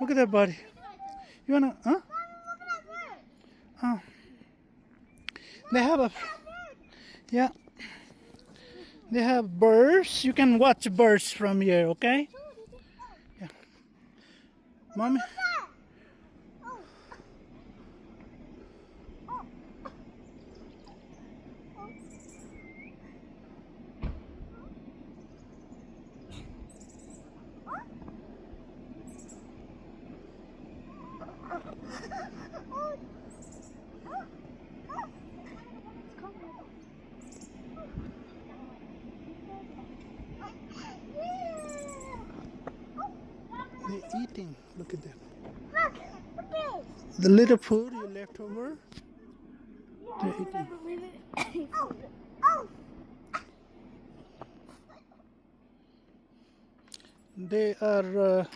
Look at that buddy. You wanna, huh? Oh. They have a, yeah. They have birds. You can watch birds from here, okay? Yeah. Mommy. They're eating. Look at them. The little food you left over. They're eating. They are